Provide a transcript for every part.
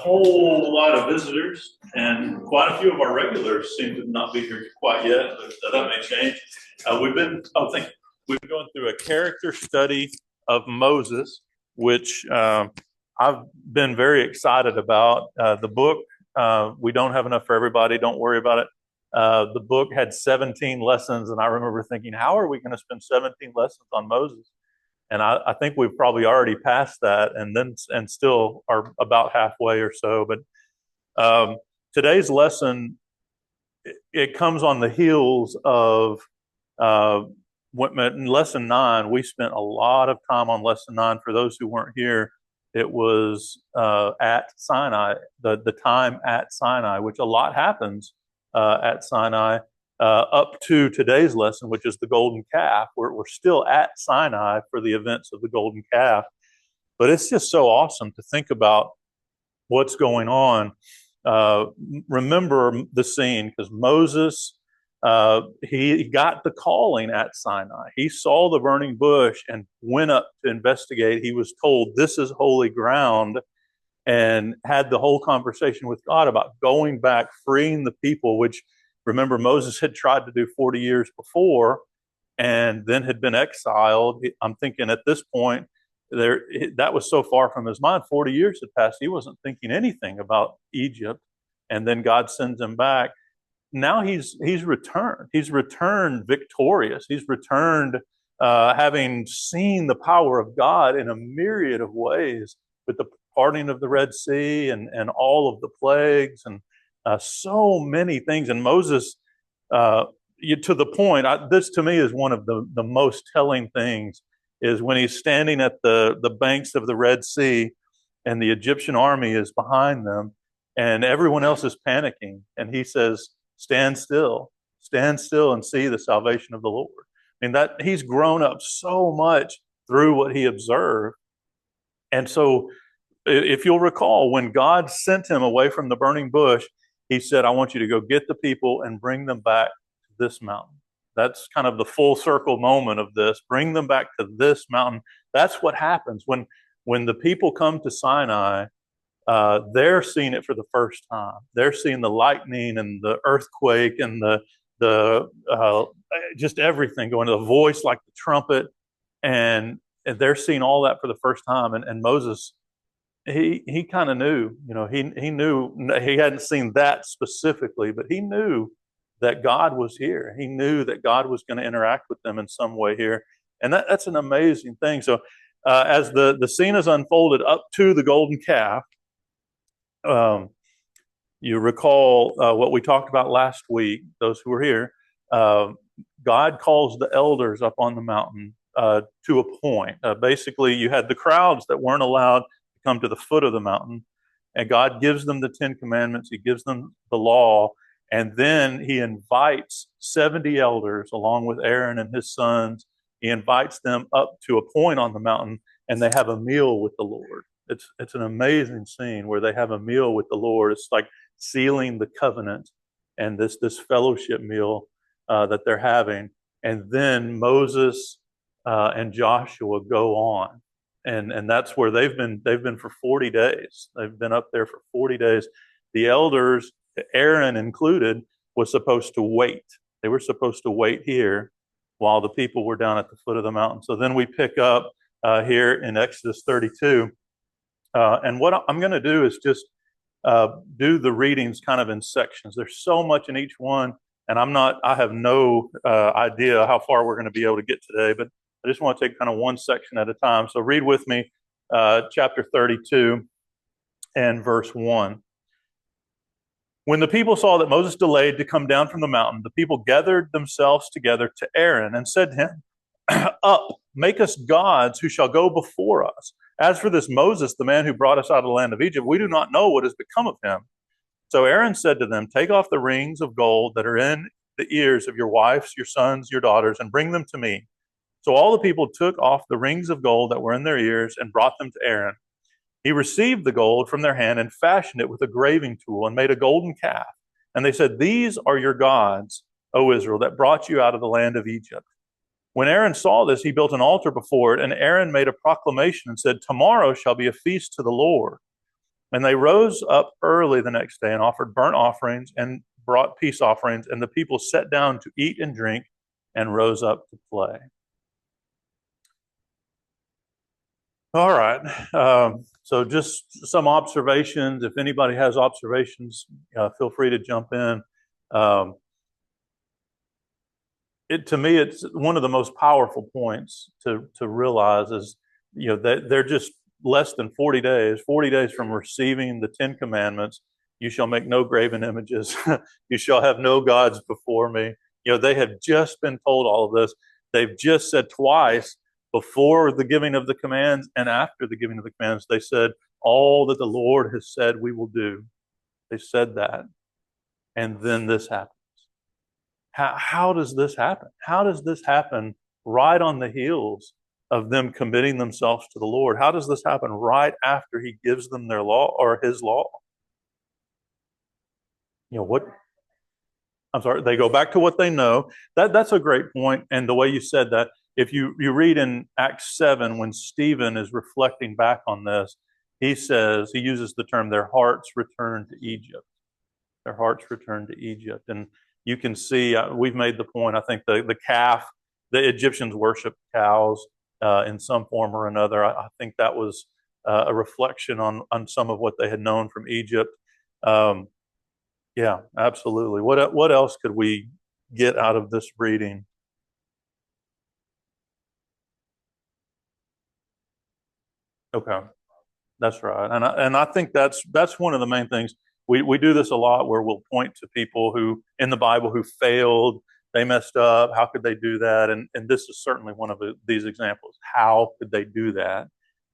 whole lot of visitors, and quite a few of our regulars seem to not be here quite yet, but that may change. We've been going through a character study of Moses, which I've been very excited about. The book, we don't have enough for everybody. Don't worry about it. The book had 17 lessons, and I remember thinking, how are we going to spend 17 lessons on Moses? And I think we've probably already passed that, and still are about halfway or so. But today's lesson, it comes on the heels of in lesson 9. We spent a lot of time on lesson 9. For those who weren't here, it was at Sinai, the time at Sinai, which a lot happens at Sinai. Up to today's lesson, which is the golden calf. We're still at Sinai for the events of the golden calf. But it's just so awesome to think about what's going on. Remember the scene, because Moses, he got the calling at Sinai. He saw the burning bush and went up to investigate. He was told, this is holy ground, and had the whole conversation with God about going back, freeing the people, which, remember, Moses had tried to do 40 years before and then had been exiled. I'm thinking at this point, that was so far from his mind. 40 years had passed. He wasn't thinking anything about Egypt. And then God sends him back. Now he's returned. He's returned victorious. He's returned having seen the power of God in a myriad of ways, with the parting of the Red Sea and all of the plagues and so many things. And Moses, to the point, this to me is one of the most telling things, is when he's standing at the banks of the Red Sea and the Egyptian army is behind them and everyone else is panicking. And he says, stand still and see the salvation of the Lord. I mean, that he's grown up so much through what he observed. And so if you'll recall, when God sent him away from the burning bush, he said, I want you to go get the people and bring them back to this mountain. That's kind of the full circle moment of this. Bring them back to this mountain. That's what happens when the people come to Sinai. They're seeing it for the first time. They're seeing the lightning and the earthquake and the just everything going, the voice like the trumpet, and they're seeing all that for the first time. And Moses, he kind of knew, he knew, he hadn't seen that specifically, but he knew that God was here. He knew that God was going to interact with them in some way here. And that's an amazing thing. So as the scene is unfolded up to the golden calf, you recall what we talked about last week, those who were here. God calls the elders up on the mountain to a point. Basically, you had the crowds that weren't allowed come to the foot of the mountain, and God gives them the 10 commandments. He gives them the law, and then he invites 70 elders along with Aaron and his sons. He invites them up to a point on the mountain, and they have a meal with the Lord. It's an amazing scene where they have a meal with the Lord. It's like sealing the covenant and this fellowship meal that they're having. And then Moses and Joshua go on. And that's where they've been for 40 days. They've been up there for 40 days. The elders, Aaron included, was supposed to wait. They were supposed to wait here while the people were down at the foot of the mountain. So then we pick up here in Exodus 32. And what I'm going to do is just do the readings kind of in sections. There's so much in each one, and I have no idea how far we're going to be able to get today, but I just want to take kind of one section at a time. So read with me chapter 32 and verse 1. When the people saw that Moses delayed to come down from the mountain, the people gathered themselves together to Aaron and said to him, Up, make us gods who shall go before us. As for this Moses, the man who brought us out of the land of Egypt, we do not know what has become of him. So Aaron said to them, Take off the rings of gold that are in the ears of your wives, your sons, your daughters, and bring them to me. So all the people took off the rings of gold that were in their ears and brought them to Aaron. He received the gold from their hand and fashioned it with a graving tool and made a golden calf. And they said, These are your gods, O Israel, that brought you out of the land of Egypt. When Aaron saw this, he built an altar before it, and Aaron made a proclamation and said, Tomorrow shall be a feast to the Lord. And they rose up early the next day and offered burnt offerings and brought peace offerings, and the people sat down to eat and drink and rose up to play. All right. So just some observations. If anybody has observations, feel free to jump in. To me, it's one of the most powerful points to realize is, that they're just less than 40 days from receiving the 10 commandments. You shall make no graven images. You shall have no gods before me. They have just been told all of this. They've just said twice, before the giving of the commands and after the giving of the commands, they said, all that the Lord has said we will do. They said that. And then this happens. How does this happen? How does this happen right on the heels of them committing themselves to the Lord? How does this happen right after he gives them their law or his law? What? I'm sorry, they go back to what they know. That's a great point. And the way you said that, if you read in Acts 7, when Stephen is reflecting back on this, he uses the term, their hearts returned to Egypt. Their hearts returned to Egypt. And you can see, we've made the point, I think the calf, the Egyptians worshiped cows in some form or another. I think that was a reflection on some of what they had known from Egypt. Yeah, absolutely. What else could we get out of this reading? Okay, that's right, and I think that's one of the main things. We do this a lot, where we'll point to people who in the Bible who failed, they messed up. How could they do that? And this is certainly one of these examples. How could they do that?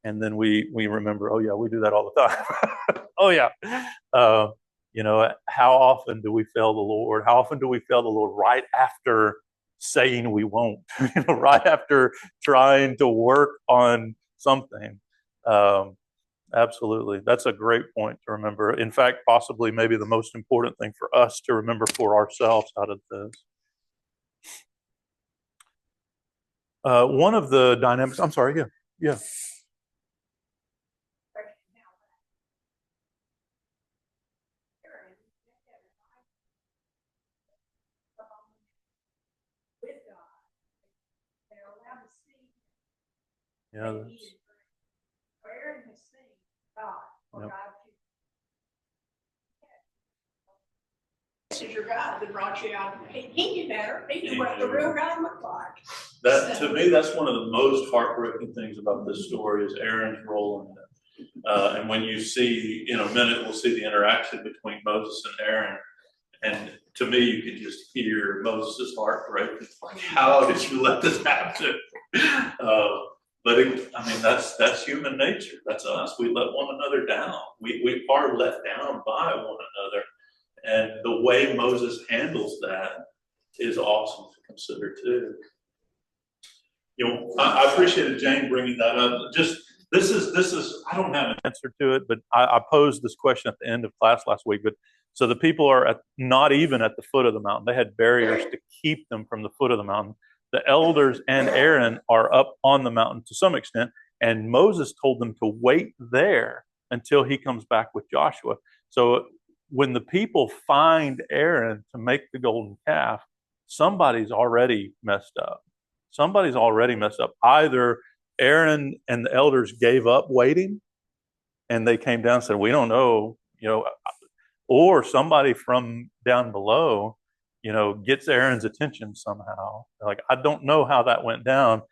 And then we remember, oh yeah, we do that all the time. Oh yeah. How often do we fail the Lord? How often do we fail the Lord right after saying we won't? Right after trying to work on something. Absolutely. That's a great point to remember. In fact, possibly maybe the most important thing for us to remember for ourselves out of this. One of the dynamics, I'm sorry, yeah. Yeah. Yep. This is your God that brought you out. He knew better. He knew what the real God looked like. To me, that's one of the most heartbreaking things about this story is Aaron's role in it. And when you see, in a minute, we'll see the interaction between Moses and Aaron. And to me, you can just hear Moses' heart break. It's like, how did you let this happen? That's human nature. That's us. We let one another down. We are let down by one another. And the way Moses handles that is awesome to consider too. I appreciated Jane bringing that up. Just this is. I don't have an answer to it, but I posed this question at the end of class last week. But so the people are not even at the foot of the mountain. They had barriers to keep them from the foot of the mountain. The elders and Aaron are up on the mountain to some extent, and Moses told them to wait there until he comes back with Joshua. So when the people find Aaron to make the golden calf, somebody's already messed up. Somebody's already messed up. Either Aaron and the elders gave up waiting and they came down and said, we don't know, or somebody from down below, gets Aaron's attention somehow. Like, I don't know how that went down,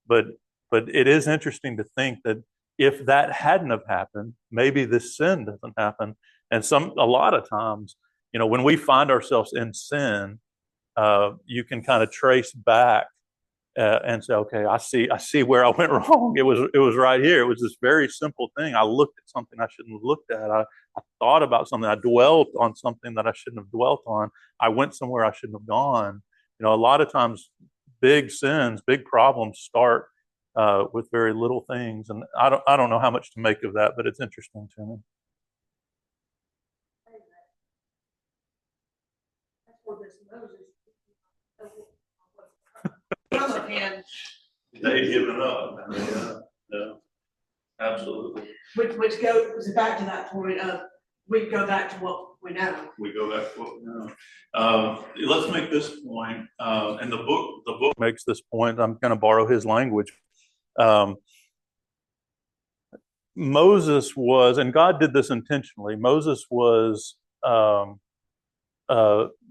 but it is interesting to think that if that hadn't have happened, maybe this sin doesn't happen. And a lot of times, when we find ourselves in sin, you can kind of trace back and say, okay, I see where I went wrong. It was right here. It was this very simple thing. I looked at something I shouldn't have looked at. I thought about something. I dwelt on something that I shouldn't have dwelt on. I went somewhere I shouldn't have gone. A lot of times, big sins, big problems start with very little things, and I don't know how much to make of that, but it's interesting to me. They've given up. Yeah. Absolutely. Which goes back to that point of, we go back to what we know. We go back to what we know. Let's make this point, and the book makes this point. I'm going to borrow his language. Moses was, and God did this intentionally. Moses was a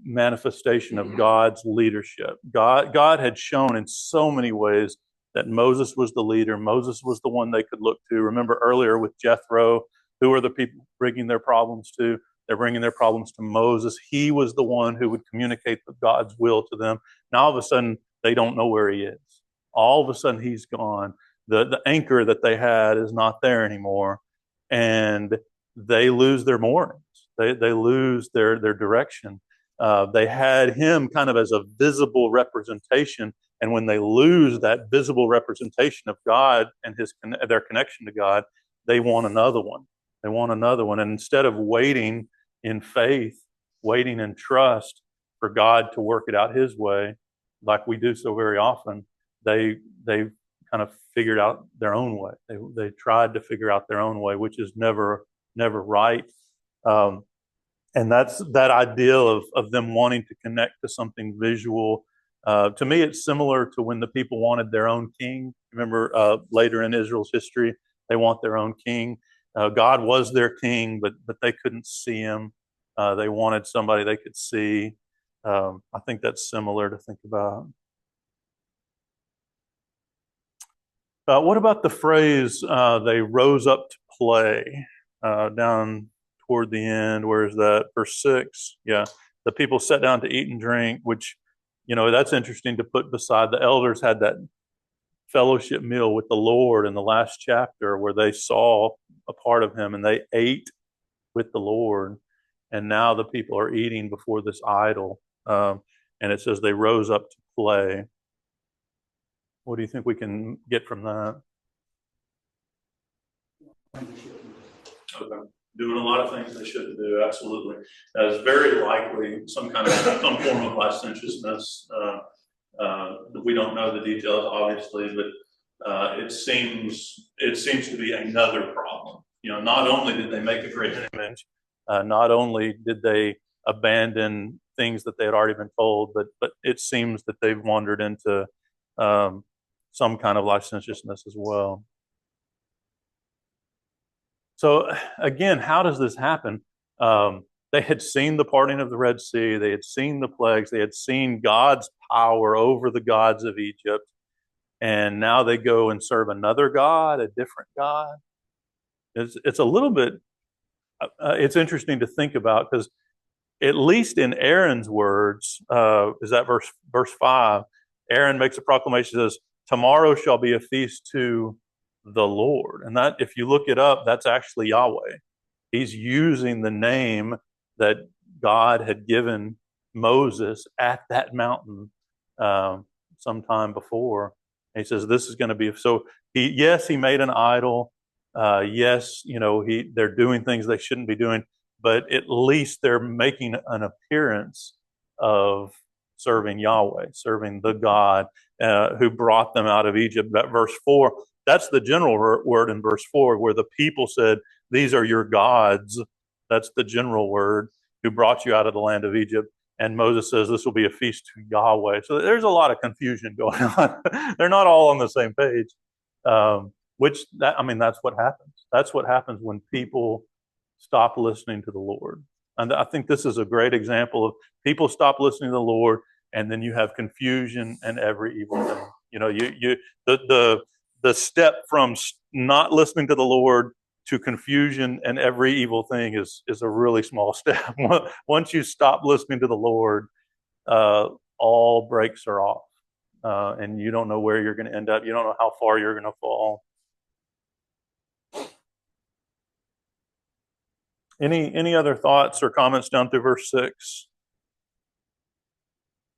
manifestation of God's leadership. God had shown in so many ways that Moses was the leader. Moses was the one they could look to. Remember earlier with Jethro, who are the people bringing their problems to? They're bringing their problems to Moses. He was the one who would communicate God's will to them. Now all of a sudden, they don't know where he is. All of a sudden, he's gone. The anchor that they had is not there anymore. And they lose their moorings. They lose their direction. They had him kind of as a visible representation. And when they lose that visible representation of God and their connection to God, they want another one. They want another one. And instead of waiting in faith, waiting in trust for God to work it out his way, like we do so very often, they kind of figured out their own way. They tried to figure out their own way, which is never right. And that's that ideal of them wanting to connect to something visual. To me, it's similar to when the people wanted their own king. Remember, later in Israel's history, they want their own king. God was their king, but they couldn't see him. They wanted somebody they could see. I think that's similar to think about. What about the phrase, they rose up to play, down toward the end? Where is that? Verse 6. Yeah. The people sat down to eat and drink, which, that's interesting to put beside. The elders had that fellowship meal with the Lord in the last chapter where they saw a part of him and they ate with the Lord. And now the people are eating before this idol. And it says they rose up to play. What do you think we can get from that? Okay. Doing a lot of things they shouldn't do, absolutely. It's very likely some form of licentiousness. We don't know the details, obviously, but it seems to be another problem. Not only did they make a graven image, not only did they abandon things that they had already been told, but it seems that they've wandered into some kind of licentiousness as well. So again, how does this happen? They had seen the parting of the Red Sea. They had seen the plagues. They had seen God's power over the gods of Egypt. And now they go and serve another God, a different God. It's a little bit, it's interesting to think about, because at least in Aaron's words, is that verse 5, Aaron makes a proclamation, says, tomorrow shall be a feast to the Lord. And that, if you look it up, that's actually Yahweh. He's using the name that God had given Moses at that mountain sometime before. And he says, this is going to be, so he made an idol. Yes, they're doing things they shouldn't be doing, but at least they're making an appearance of serving Yahweh, serving the God who brought them out of Egypt. That verse 4, that's the general word in verse 4, where the people said, these are your gods. That's the general word, who brought you out of the land of Egypt. And Moses says this will be a feast to Yahweh. So there's a lot of confusion going on. They're not all on the same page. That's what happens. That's what happens when people stop listening to the Lord. And I think this is a great example of people stop listening to the Lord, and then you have confusion and every evil thing. The step from not listening to the Lord to confusion and every evil thing is a really small step. Once you stop listening to the Lord, all brakes are off, and you don't know where you're going to end up. You don't know how far you're going to fall. Any other thoughts or comments down through verse 6?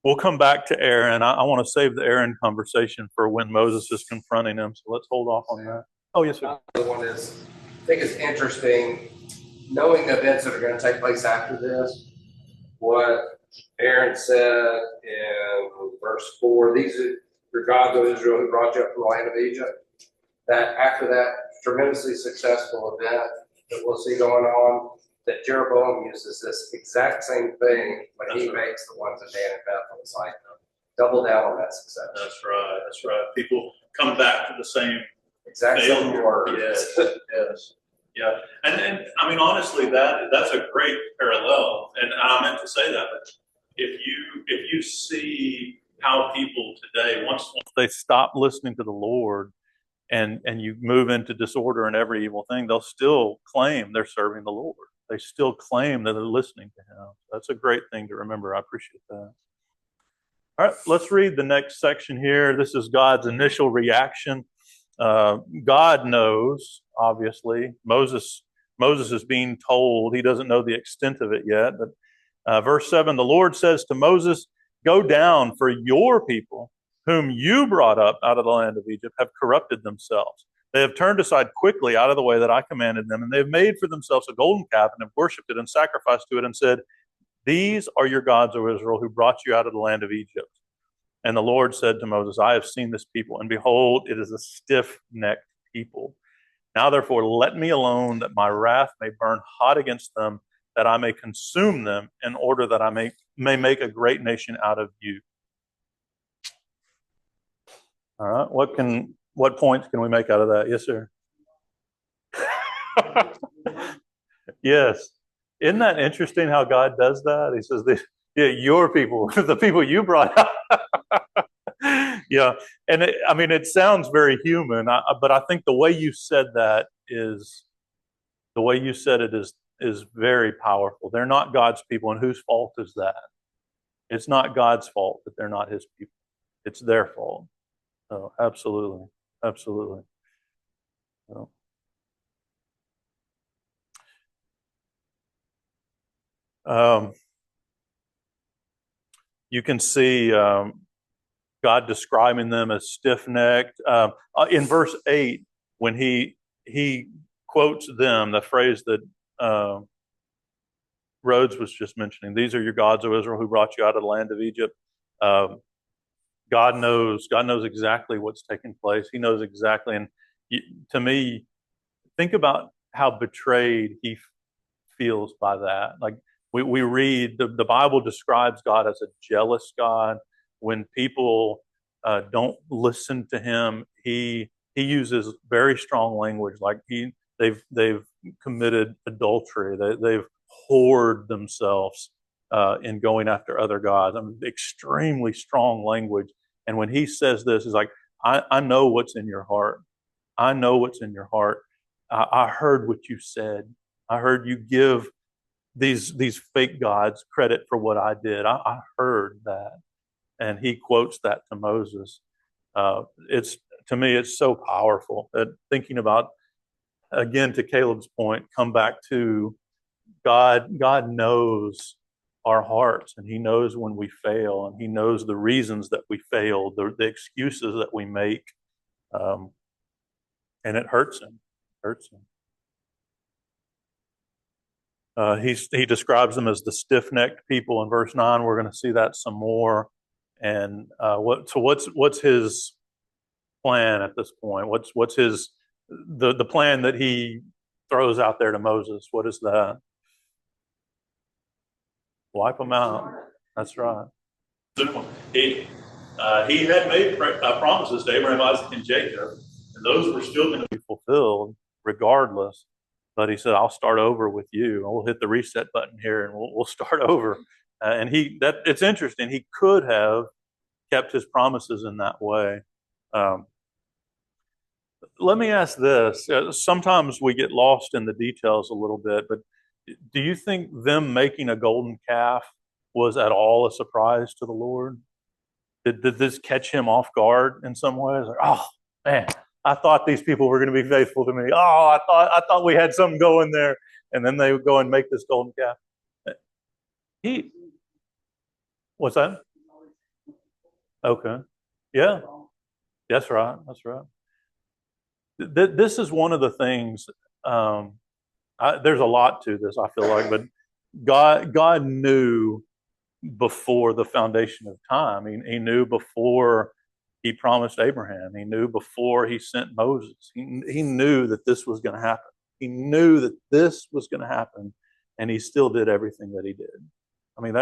We'll come back to Aaron. I want to save the Aaron conversation for when Moses is confronting him. So let's hold off on that. Oh, yes, sir. The one is, I think it's interesting, knowing the events that are going to take place after this, what Aaron said in verse 4, these are your gods, O Israel, who brought you up from the land of Egypt. That after that tremendously successful event that we'll see going on, that Jeroboam uses this exact same thing when he makes the ones at Dan and Bethel. It's like, double down on that success. That's right. That's right. People come back to the same Exact same failure. word. Yes. Yes. Yeah. And I mean, honestly, that's a great parallel. And I meant to say that. But if you see how people today, once they stop listening to the Lord and you move into disorder and every evil thing, they'll still claim they're serving the Lord. They still claim that they're listening to Him. That's a great thing to remember. I appreciate that. All right, let's read the next section here. This is God's initial reaction. God knows, obviously. Moses is being told. He doesn't know the extent of it yet. But verse 7, the Lord says to Moses, "Go down, for your people, whom you brought up out of the land of Egypt, have corrupted themselves. They have turned aside quickly out of the way that I commanded them, and they have made for themselves a golden calf and have worshipped it and sacrificed to it and said, 'These are your gods, O Israel, who brought you out of the land of Egypt.' And the Lord said to Moses, I have seen this people, and behold, it is a stiff-necked people. Now therefore let me alone, that my wrath may burn hot against them, that I may consume them, in order that I may make a great nation out of you." All right, what points can we make out of that? Yes, sir. Yes. Isn't that interesting how God does that? He says, your people, the people you brought up. Yeah. And it sounds very human, but I think the way you said that is very powerful. They're not God's people, and whose fault is that? It's not God's fault that they're not His people. It's their fault. Oh, absolutely. Absolutely. So. You can see God describing them as stiff-necked. In verse 8, when he quotes them, the phrase that Rhodes was just mentioning, "These are your gods, O Israel, who brought you out of the land of Egypt." God knows exactly what's taking place. He knows exactly. And to me, think about how betrayed he feels by that. Like we read, the Bible describes God as a jealous God. When people don't listen to Him, He uses very strong language. Like they've committed adultery. They've whored themselves in going after other gods. Extremely strong language. And when He says this, He's like, I know what's in your heart. I know what's in your heart. I heard what you said. I heard you give these fake gods credit for what I did. I heard that. And He quotes that to Moses. To me, it's so powerful that thinking about, again, to Caleb's point, come back to God. God knows our hearts, and He knows when we fail, and He knows the reasons that we fail, the excuses that we make, and it hurts Him. It hurts Him. He describes them as the stiff-necked people in verse 9. We're going to see that some more. And what's His plan at this point? What's His the plan that He throws out there to Moses? What is that? Wipe them out. That's right. He had made promises to Abraham, Isaac, and Jacob, and those were still going to be fulfilled regardless. But He said, "I'll start over with you. We'll hit the reset button here, and we'll start over." And it's interesting. He could have kept His promises in that way. Let me ask this. Sometimes we get lost in the details a little bit, but do you think them making a golden calf was at all a surprise to the Lord? Did this catch Him off guard in some ways? Like, oh, man, I thought these people were going to be faithful to me. Oh, I thought we had something going there. And then they would go and make this golden calf. What's that? Okay. Yeah. That's right. That's right. This is one of the things, there's a lot to this, I feel like, but God knew before the foundation of time. He knew before he promised Abraham. He knew before he sent Moses. He knew that this was going to happen. He knew that this was going to happen, and he still did everything that he did. I mean,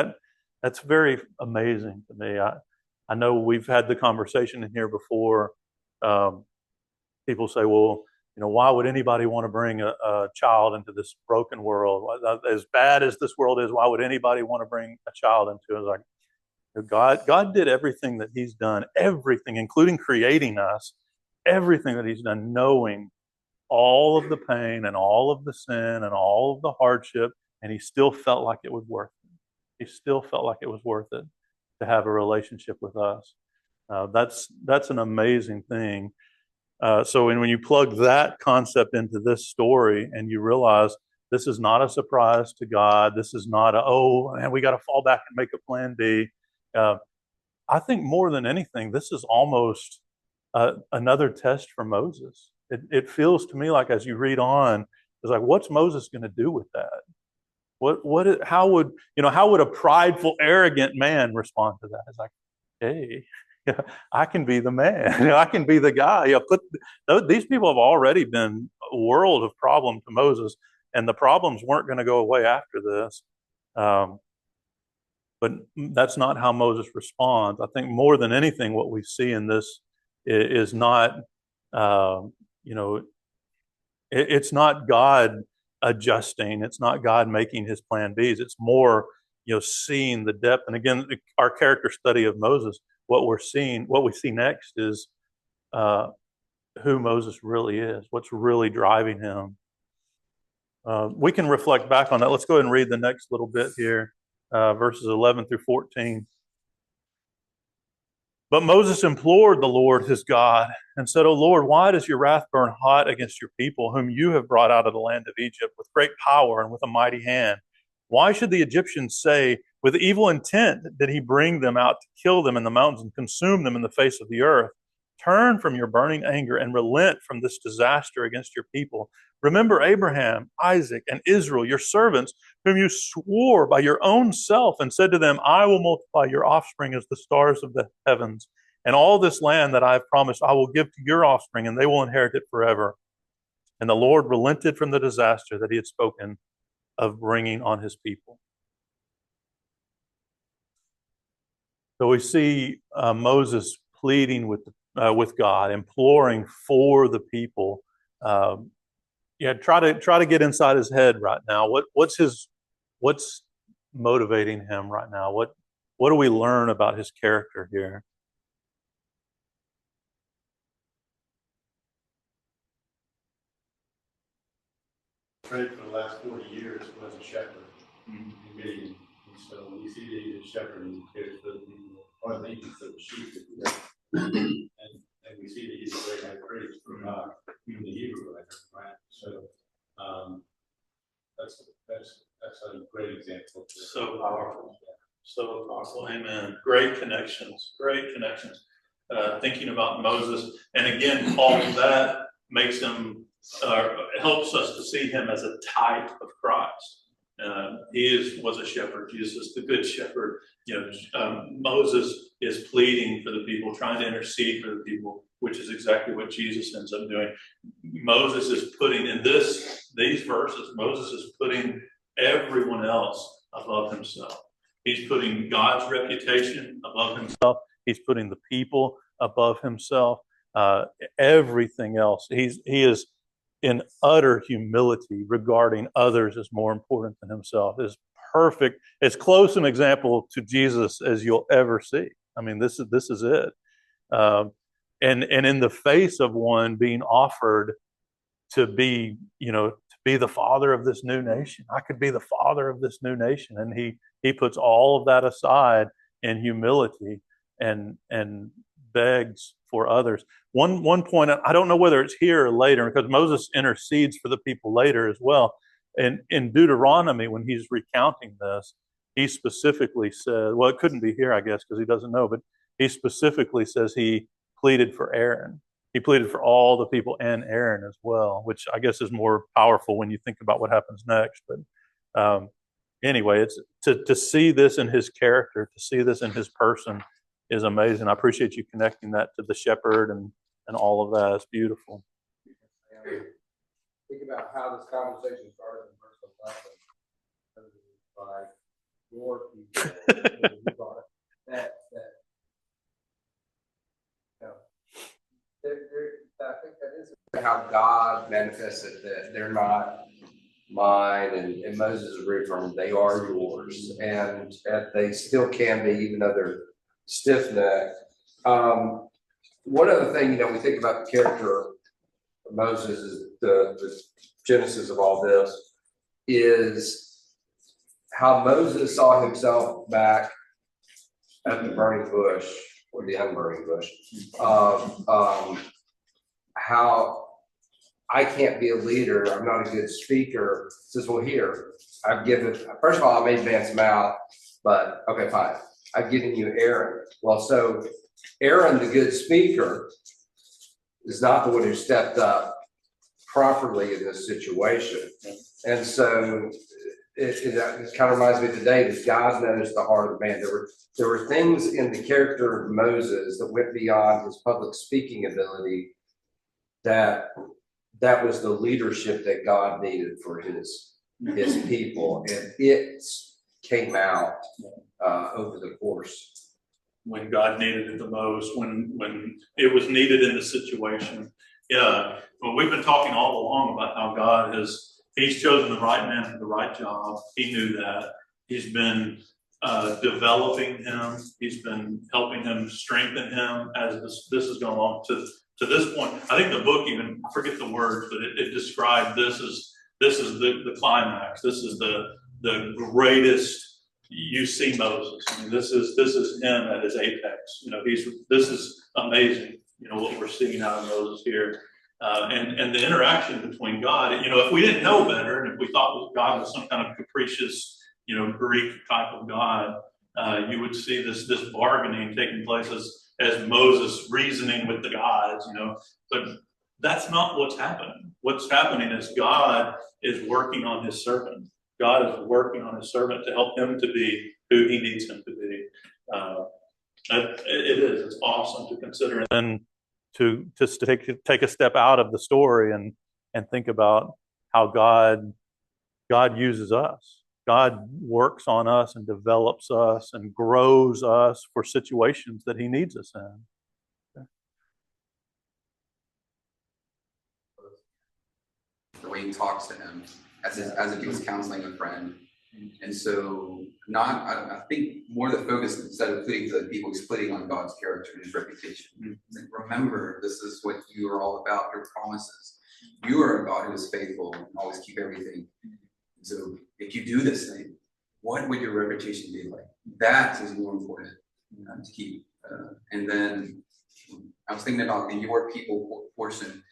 that's very amazing to me. I know we've had the conversation in here before. People say, well, why would anybody want to bring a child into this broken world? As bad as this world is, why would anybody want to bring a child into it? Like, God did everything that he's done, everything, including creating us, everything that he's done, knowing all of the pain and all of the sin and all of the hardship, and he still felt like it was worth it. He still felt like it was worth it to have a relationship with us. That's an amazing thing. So when you plug that concept into this story and you realize this is not a surprise to God, this is not oh man, we got to fall back and make a plan B. I think more than anything, this is almost another test for Moses. It feels to me like as you read on, it's like, what's Moses going to do with that? How would a prideful, arrogant man respond to that? It's like, hey, I can be the man. I can be the guy. These people have already been a world of problem to Moses, and the problems weren't going to go away after this. But that's not how Moses responds. I think more than anything, what we see in this is not, it's not God adjusting. It's not God making his plan Bs. It's more, seeing the depth. And again, our character study of Moses, what we see next is who Moses really is, what's really driving him. We can reflect back on that. Let's go ahead and read the next little bit here. Verses 11 through 14. But Moses implored the Lord his God and said, O Lord, why does your wrath burn hot against your people, whom you have brought out of the land of Egypt with great power and with a mighty hand? Why should the Egyptians say, with evil intent did he bring them out to kill them in the mountains and consume them in the face of the earth? Turn from your burning anger and relent from this disaster against your people. Remember Abraham, Isaac, and Israel, your servants, whom you swore by your own self and said to them, I will multiply your offspring as the stars of the heavens. And all this land that I have promised I will give to your offspring, and they will inherit it forever. And the Lord relented from the disaster that he had spoken of bringing on his people. So we see Moses pleading with God, imploring for the people. Try to get inside his head right now. What's motivating him right now? What do we learn about his character here? Fred, for the last 40 years, was a shepherd. And so we see that he's a shepherd and he cares for the people, or the needs of the sheep. And we see that he's a great high priest for God, even the Hebrew writer, right? So that's a great example. So powerful. So powerful. Amen. Great connections. Thinking about Moses. And again, all of that makes him, helps us to see him as a type of Christ. He was a shepherd. Jesus is the good shepherd. Moses is pleading for the people, trying to intercede for the people, which is exactly what Jesus ends up doing. Moses is putting in these verses, Moses is putting everyone else above himself. He's putting God's reputation above himself. He's putting the people above himself. Everything else. He is in utter humility regarding others as more important than himself. Is perfect, as close an example to Jesus as you'll ever see. I mean, this is it. And in the face of one being offered to be the father of this new nation. I could be the father of this new nation. And he puts all of that aside in humility and begs for others. One point, I don't know whether it's here or later, because Moses intercedes for the people later as well. And in Deuteronomy, when he's recounting this, he specifically said, well, it couldn't be here, I guess, because he doesn't know, but he specifically says he pleaded for Aaron. He pleaded for all the people and Aaron as well, which I guess is more powerful when you think about what happens next. But anyway, it's to see this in his character, to see this in his person, is amazing. I appreciate you connecting that to the shepherd and all of that. It's beautiful. Think about how this conversation started in verse 11. By your people, that I think that is how God manifested that they're not mine, and Moses is reaffirmed they are yours, and they still can be, even though they're stiff-necked. One other thing, we think about the character of Moses is the genesis of all this is how Moses saw himself back at the burning bush or the unburning bush. How I can't be a leader, I'm not a good speaker. Says, well, here, first of all, I made man's mouth, but okay, fine. I've given you Aaron. Well, so Aaron, the good speaker, is not the one who stepped up properly in this situation. And so it kind of reminds me today that God knows the heart of the man. There were things in the character of Moses that went beyond his public speaking ability that was the leadership that God needed for his people. And it came out over the course. When God needed it the most, when it was needed in the situation. Yeah, well, we've been talking all along about how He's chosen the right man for the right job. He knew that. He's been developing him. He's been helping him, strengthen him as this has gone along to this point. I think the book even, I forget the words, but it described this is the climax. This is the greatest. You see Moses. I mean, this is him at his apex. This is amazing. What we're seeing out of Moses here. And the interaction between God, if we didn't know better, and if we thought God was some kind of capricious, Greek type of God, you would see this bargaining taking place as Moses reasoning with the gods, But that's not what's happening. What's happening is God is working on his servant. God is working on his servant to help him to be who he needs him to be. It's awesome to consider. And to just take a step out of the story and think about how God uses us. God works on us and develops us and grows us for situations that he needs us in. The way he talks to him as if he was counseling a friend. And so I think more the focus, instead of putting the people, he's putting on God's character and his reputation. Like, remember, this is what you are all about, your promises. You are a God who is faithful and always keep everything. And so if you do this thing, what would your reputation be like? That is more important to keep. And then I was thinking about the your people portion.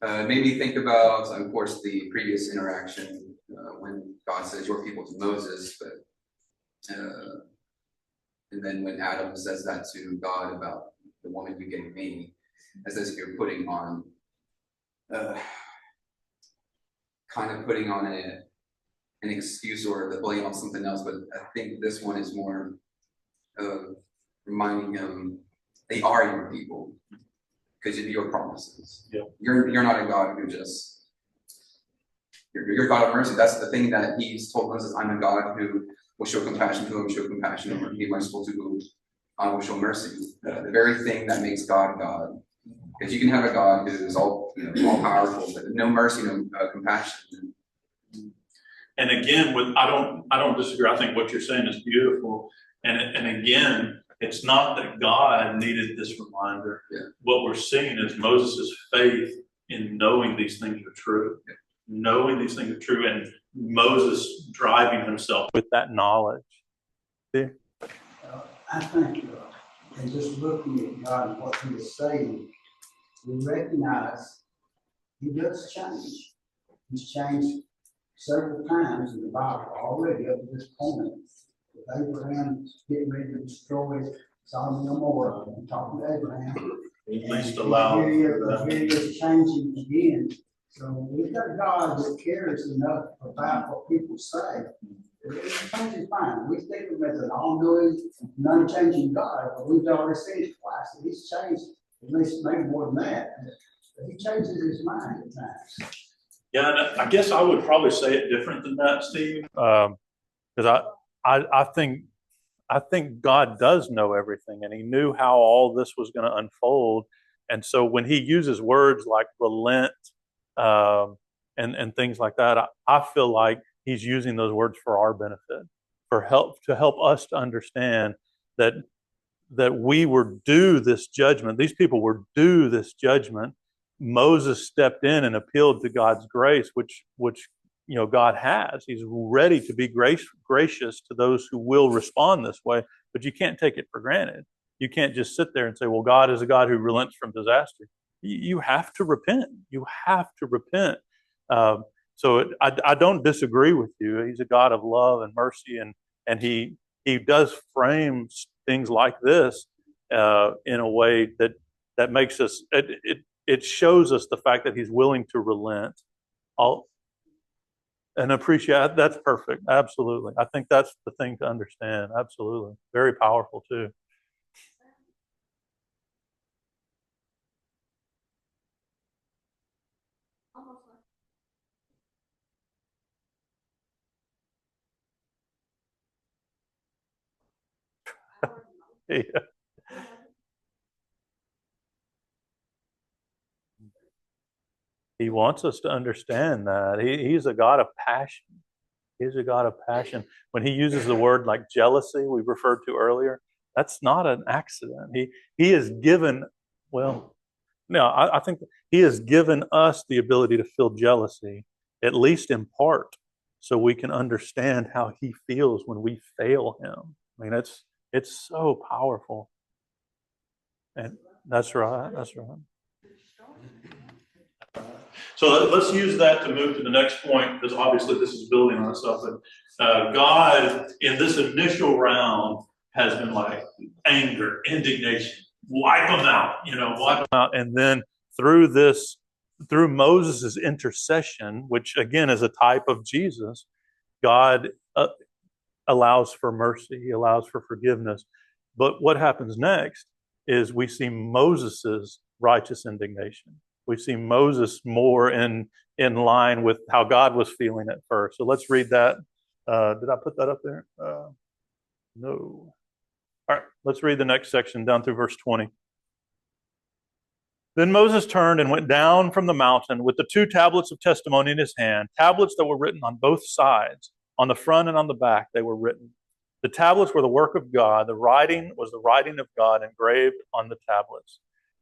Maybe think about, of course, the previous interaction when God says your people to Moses, but and then when Adam says that to God about the woman you gave me, as if you're putting on, kind of putting on an excuse or the blame on something else. But I think this one is more reminding him they are your people because of your promises. Yeah. You're not a God who just. You're a God of mercy. That's the thing that he's told Moses. I'm a God who will show compassion to whom show compassion, or be merciful to whom I will show mercy. The very thing that makes God God. Because you can have a God who is all powerful, but no mercy, no compassion. And again, I don't disagree. I think what you're saying is beautiful. And again, it's not that God needed this reminder. Yeah. What we're seeing is Moses' faith in knowing these things are true. Yeah. Knowing these things are true, and Moses driving himself with that knowledge. I think in just looking at God and what he is saying, we recognize he does change. He's changed several times in the Bible already up to this point. With Abraham getting ready to destroy Sodom and Gomorrah, I'm talking to Abraham. At least allow Here he is changing again. So we've got a God that cares enough about what people say He changed his mind. We think of him as an all-knowing, non-changing God, but we've already seen it twice. And he's changed, at least maybe more than that. But he changes his mind at times. Yeah, and I guess I would probably say it different than that, Steve. Because I think God does know everything, and He knew how all this was going to unfold. And so when He uses words like relent and things like that, I feel like He's using those words for our benefit, to help us to understand that we were due this judgment. These people were due this judgment. Moses stepped in and appealed to God's grace, which God has. He's ready to be gracious to those who will respond this way, but you can't take it for granted. You can't just sit there and say, well, God is a God who relents from disaster. You have to repent. You have to repent. So I don't disagree with you. He's a God of love and mercy, and he does frame things like this in a way that makes us, it shows us the fact that He's willing to relent. And appreciate, that's perfect. Absolutely. I think that's the thing to understand. Absolutely. Very powerful too. Yeah. He wants us to understand that. He's a God of passion. He's a God of passion. When He uses the word like jealousy, we referred to earlier, that's not an accident. He has given, well, no, I think He has given us the ability to feel jealousy, at least in part, so we can understand how He feels when we fail Him. I mean, it's so powerful. And that's right. That's right. So let's use that to move to the next point, because obviously this is building on itself. And God, in this initial round, has been like anger, indignation, wipe them out, wipe them out. And then through Moses' intercession, which again is a type of Jesus, God allows for mercy. He allows for forgiveness. But what happens next is we see Moses' righteous indignation. We see Moses more in line with how God was feeling at first. So let's read that. Did I put that up there? No. All right, let's read the next section down through verse 20. Then Moses turned and went down from the mountain with the 2 tablets of testimony in his hand, tablets that were written on both sides. On the front and on the back they were written. The tablets were the work of God. The writing was the writing of God engraved on the tablets.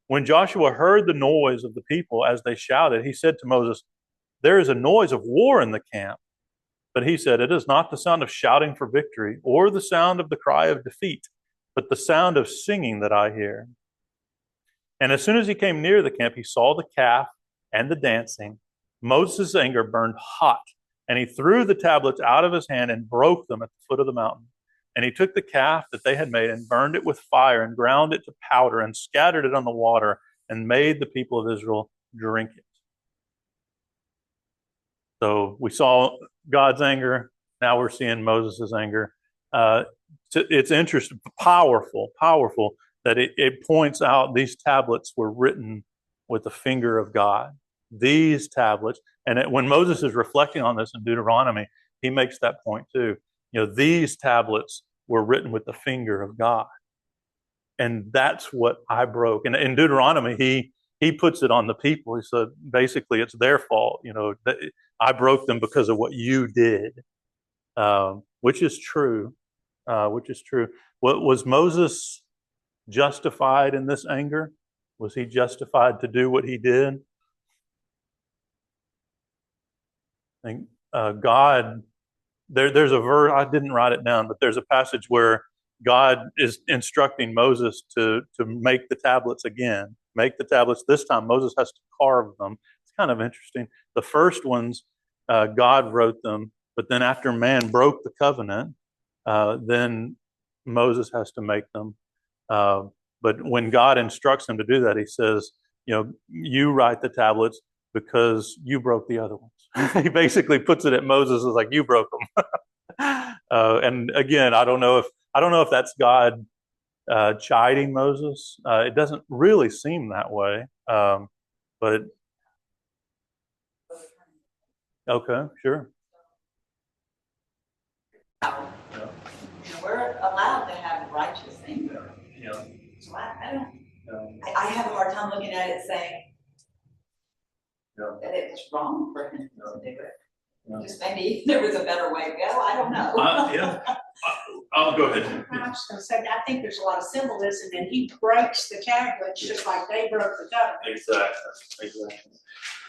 When Joshua heard the noise of the people as they shouted, he said to Moses, "There is a noise of war in the camp." But he said, "It is not the sound of shouting for victory or the sound of the cry of defeat, but the sound of singing that I hear." And as soon as he came near the camp, he saw the calf and the dancing. Moses' anger burned hot, and he threw the tablets out of his hand and broke them at the foot of the mountain. And he took the calf that they had made and burned it with fire and ground it to powder and scattered it on the water and made the people of Israel drink it. So we saw God's anger. Now we're seeing Moses' anger. It's interesting, powerful that it points out these tablets were written with the finger of God. These tablets, and when Moses is reflecting on this in Deuteronomy, he makes that point too. These tablets were written with the finger of God. And that's what I broke. And in Deuteronomy, he puts it on the people. He said, basically, it's their fault. I broke them because of what you did, which is true. Was Moses justified in this anger? Was he justified to do what he did? I think God... There's a verse, I didn't write it down, but there's a passage where God is instructing Moses to make the tablets again. Make the tablets. This time Moses has to carve them. It's kind of interesting. The first ones, God wrote them, but then after man broke the covenant, then Moses has to make them. But when God instructs him to do that, he says, you write the tablets because you broke the other ones. He basically puts it at Moses as like, you broke them. And again, I don't know if that's God chiding Moses. It doesn't really seem that way. But okay, sure. You know, we're allowed to have righteous anger. Yeah. So I don't, I have a hard time looking at it saying that it was wrong for him to do it. Yeah. Just maybe there was a better way to go, I don't know. I'll go ahead. I was gonna say, I think there's a lot of symbolism, and he breaks the tablets just like they broke the covenant. Exactly.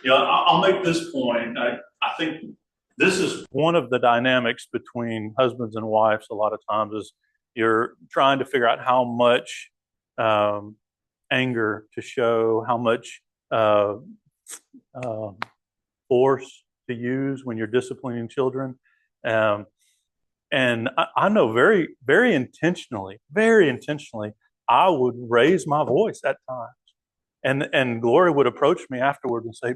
Yeah, I'll make this point. I think this is one of the dynamics between husbands and wives a lot of times is you're trying to figure out how much anger to show, how much force to use when you're disciplining children. And I know very, very intentionally, I would raise my voice at times. And Gloria would approach me afterward and say,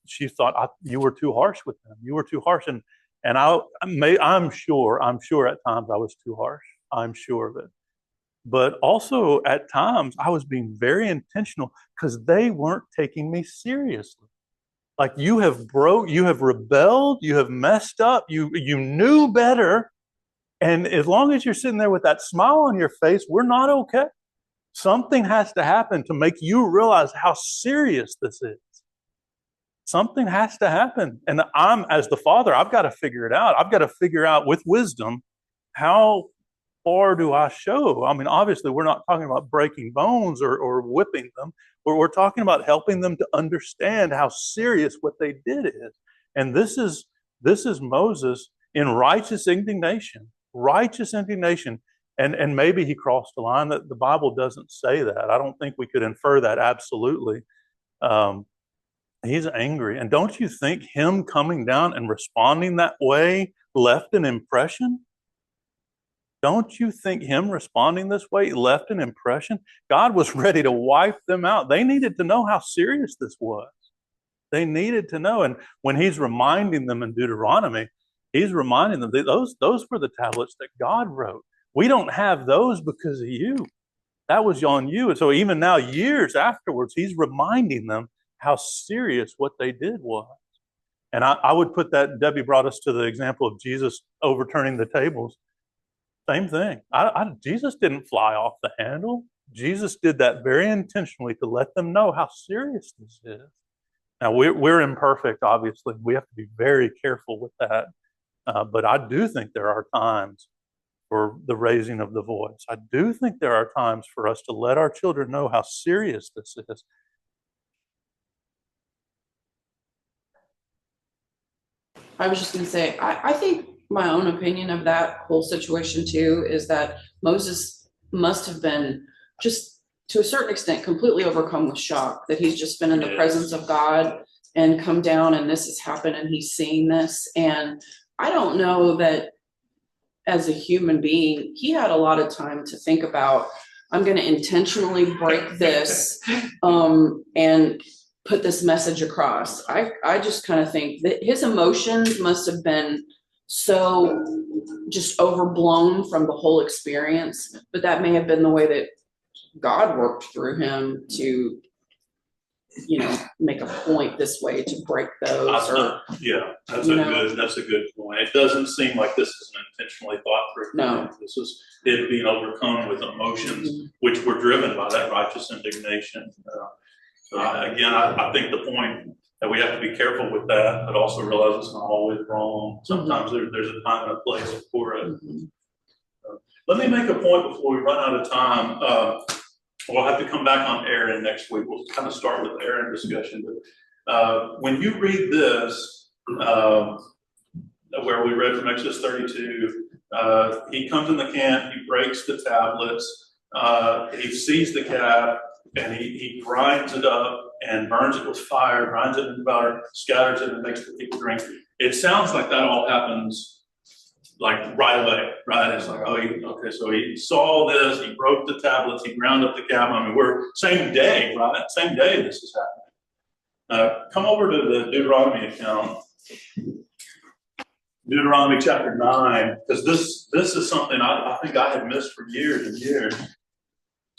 she thought you were too harsh with them. You were too harsh. And I'm sure at times I was too harsh. I'm sure of it. But also at times I was being very intentional because they weren't taking me seriously. Like you have rebelled, you have messed up, you knew better. And as long as you're sitting there with that smile on your face, we're not okay. Something has to happen to make you realize how serious this is. Something has to happen. And as the father, I've got to figure it out. I've got to figure out with wisdom, how far do I show? I mean, obviously, we're not talking about breaking bones or whipping them. We're talking about helping them to understand how serious what they did is. And this is Moses in righteous indignation. And maybe he crossed the line. That the Bible doesn't say that. I don't think we could infer that absolutely. He's angry. And don't you think him coming down and responding that way left an impression? Don't you think him responding this way left an impression? God was ready to wipe them out. They needed to know how serious this was. They needed to know. And when he's reminding them in Deuteronomy, he's reminding them that those were the tablets that God wrote. We don't have those because of you. That was on you. And so even now, years afterwards, he's reminding them how serious what they did was. And I would put that, Debbie brought us to the example of Jesus overturning the tables. Same thing. Jesus didn't fly off the handle. Jesus did that very intentionally to let them know how serious this is. Now, we're imperfect, obviously. We have to be very careful with that. But I do think there are times for the raising of the voice. I do think there are times for us to let our children know how serious this is. I was just going to say, I think my own opinion of that whole situation too is that Moses must have been just to a certain extent completely overcome with shock that he's just been in the presence of God and come down and this has happened and he's seeing this. And I don't know that as a human being, he had a lot of time to think about, I'm going to intentionally break this and put this message across. I just kind of think that his emotions must have been so just overblown from the whole experience, but that may have been the way that God worked through him to, make a point this way to break those. That's a good point. It doesn't seem like this is an intentionally thought through. No, this is it being overcome with emotions which were driven by that righteous indignation. I think the point that we have to be careful with that, but also realize it's not always wrong. Sometimes there's a time and a place for it. Let me make a point before we run out of time. We'll have to come back on Aaron next week. We'll kind of start with the Aaron discussion. But when you read this, where we read from Exodus 32, he comes in the camp, he breaks the tablets, he sees the calf, and he grinds it up and burns it with fire, grinds it into powder, scatters it, and makes the people drink. It sounds like that all happens like right away, right? It's like, so he saw this, he broke the tablets, he ground up the calf. I mean, we're same day, right? Same day this is happening. Come over to the Deuteronomy account. Deuteronomy chapter 9, because this is something I think I had missed for years and years.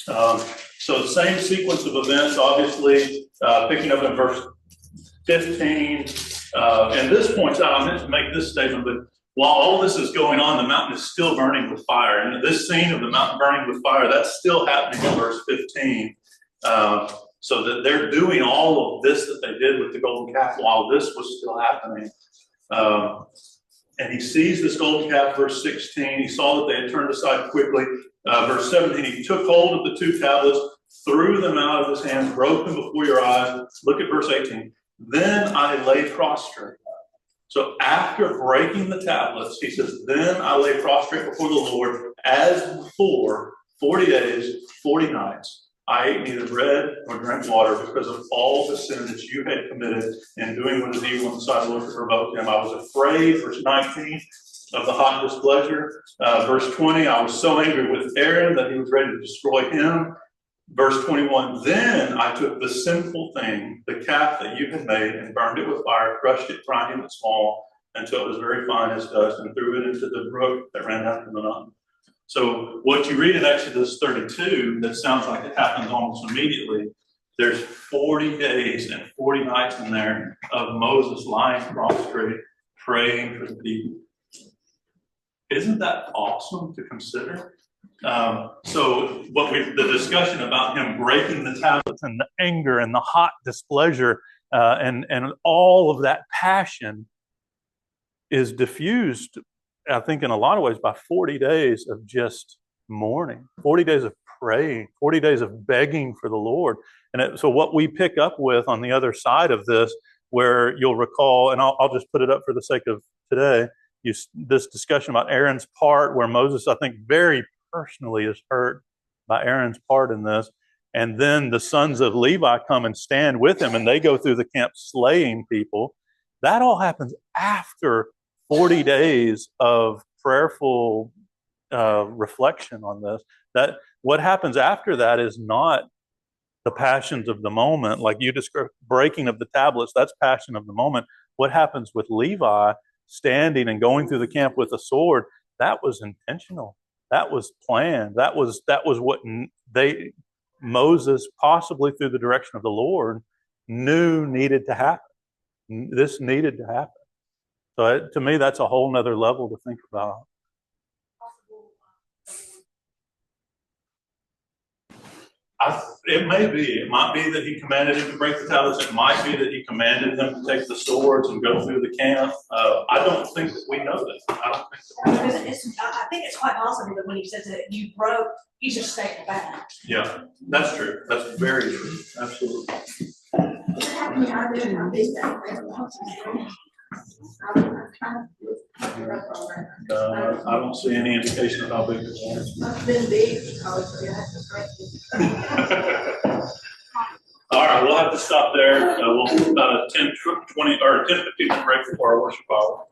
So the same sequence of events, obviously, picking up in verse 15. And this points out, I meant to make this statement, but while all this is going on, the mountain is still burning with fire. And this scene of the mountain burning with fire, that's still happening in verse 15. So that they're doing all of this that they did with the golden calf while this was still happening. And he sees this golden calf, verse 16. He saw that they had turned aside quickly. Verse 17, he took hold of the two tablets, threw them out of his hands, broke them before your eyes. Look at verse 18. Then I lay prostrate. So after breaking the tablets, he says, then I lay prostrate before the Lord as before, 40 days, 40 nights. I ate neither bread nor drank water because of all the sin that you had committed in doing what is evil in the sight of the Lord to provoke him. I was afraid, verse 19, of the hot displeasure. Verse 20, I was so angry with Aaron that he was ready to destroy him. Verse 21, then I took the sinful thing, the calf that you had made, and burned it with fire, crushed it, grinding it small, until it was very fine as dust, and threw it into the brook that ran down from the mountain. So what you read in Exodus 32, that sounds like it happens almost immediately. There's 40 days and 40 nights in there of Moses lying prostrate, praying for the people. Isn't that awesome to consider? So the discussion about him breaking the tablets and the anger and the hot displeasure and all of that passion is diffused, I think, in a lot of ways by 40 days of just mourning, 40 days of praying, 40 days of begging for the Lord. And so what we pick up with on the other side of this, where you'll recall, and I'll just put it up for the sake of today, this discussion about Aaron's part, where Moses, I think, very personally is hurt by Aaron's part in this. And then the sons of Levi come and stand with him, and they go through the camp slaying people. That all happens after 40 days of prayerful reflection on this. That what happens after that is not the passions of the moment, like you described, breaking of the tablets. That's passion of the moment. What happens with Levi standing and going through the camp with a sword? That was intentional. That was planned. That was what Moses, possibly through the direction of the Lord, knew needed to happen. This needed to happen. So to me, that's a whole nother level to think about. It may be. It might be that he commanded him to break the tablets. It might be that he commanded them to take the swords and go through the camp. I don't think that we know that. I don't think that. I think it's quite possible that when he says that you broke, he's just stating back. Yeah, that's true. That's very true. Absolutely. I don't see any indication of how big it was. Must have been big because you had to break it. All right, we'll have to stop there. We'll do about a 10, 20, or 10, 15 minute break before our worship hour.